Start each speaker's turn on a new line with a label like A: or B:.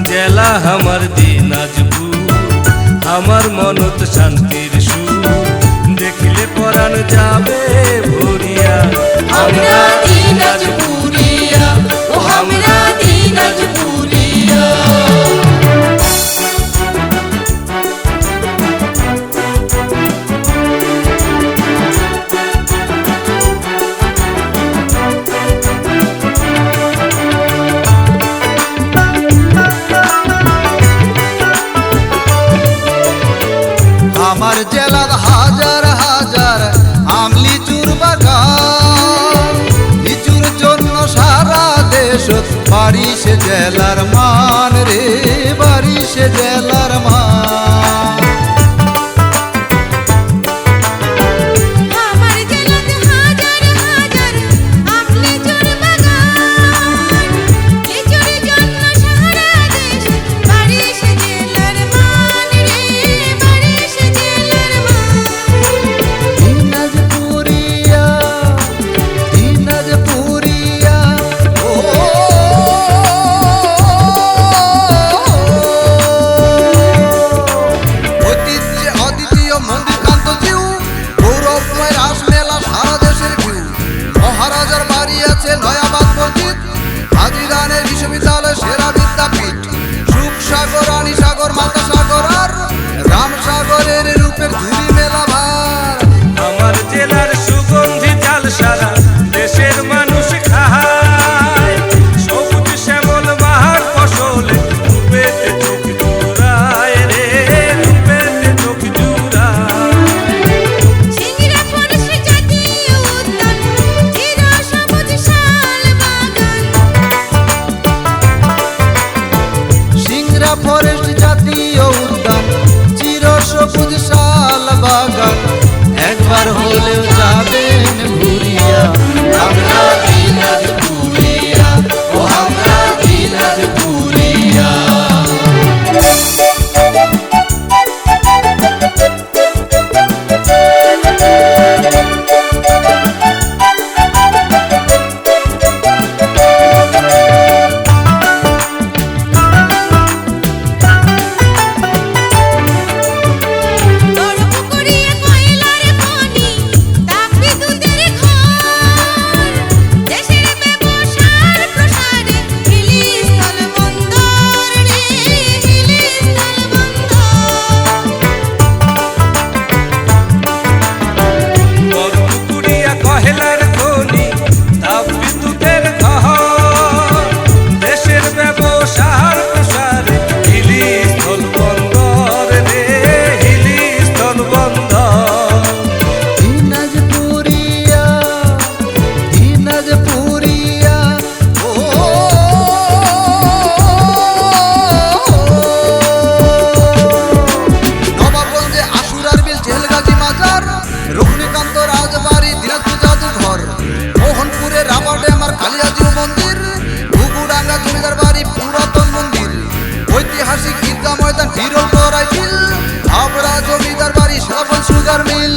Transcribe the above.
A: জেলা আমার দিনাজপুর, আমার মনত শান্তির সুর, দেখলে পরাণ যাবে ভরিয়া।
B: আমরা দিনাজপুরিয়া, ও আমরা দিনাজপুরিয়া।
C: আমার জেলার হাজার হাজার আম লিচুর বাগান, লিচুর জন্য সারা দেশ বাড়ি সে জেলার মান রে, বাড়ি সে জেলার মান।
B: আমার জেলাতে হাজার হাজার আম লিচুর বাগান, লিচুর জন্য সারা দেশ বাড়ি সে জেলার মান রে, বাড়ি সে জেলার মান।
C: দিনাজপুরিয়া, দিনাজপুরিয়া, ও ঐতিহ্যে অদ্বিতীয় মন্দিরকান্ত জিউ, গৌরবময় রাস মেলা সারা দেশের ভিউ। মহারাজার বাড়ি আছে নয়াবাদ মসজিদ, হাজিরানের বিশ্ববিদ্যালয় সেরা বিদ্যাপীঠ। সুখসাগর, রানীসাগর, মাতাসাগর আর রামসাগরের রূপের ঝুরি মেলা ভার।
A: আমার জেলার সুগন্ধি চাল সারা দেশের মানুষ খায়, সবুজ শ্যামল বাহার ফসলে রূপেতে চোখ জুড়ায় রে, রূপেতে চোখ জুড়ায়।
B: সিংড়া ফরেস্ট জাতীয় উদ্যান, চির সবুজ শাল বাগান।
C: সিংড়া ফরেস্ট জাতীয় উদ্যান, চির সবুজ শাল বাগান। একবার হলেও যাবেন ঘুরিয়া, আমরা দিনাজপুরিয়া, ও আমরা দিনাজপুরিয়া।
B: বড়পুকুরিয়া কয়লার খনি, তাপবিদ্যুতের ঘর। দেশের ব্যবসার প্রসারে হিলি স্থল বন্দর রে, হিলি স্থল বন্দর।
A: বড়পুকুরিয়া কয়লার খনি, তাপবিদ্যুতের ঘর, দেশের ব্যবসার প্রসারে হিলি স্থল বন্দর রে, হিলি স্থল বন্দর।
C: দিনাজপুরিয়া, দিনাজপুরিয়া, ও নবাবগঞ্জে আশুরার বিল, জেলগাজী মাজার, রঘুনীকান্ত রাজবাড়ি, দিনাজপুর জাদুঘর। মোহনপুরে রাবার ড্যাম আর কালিয়াজিউ মন্দির, ঘুঘুডাঙ্গা জমিদার বাড়ি, পুরাতন মন্দির। ঐতিহাসিক ঈদগাহ ময়দান, বিরল করাই বিল, হাবড়া জমিদার বাড়ি, সাফল সুগার মিল।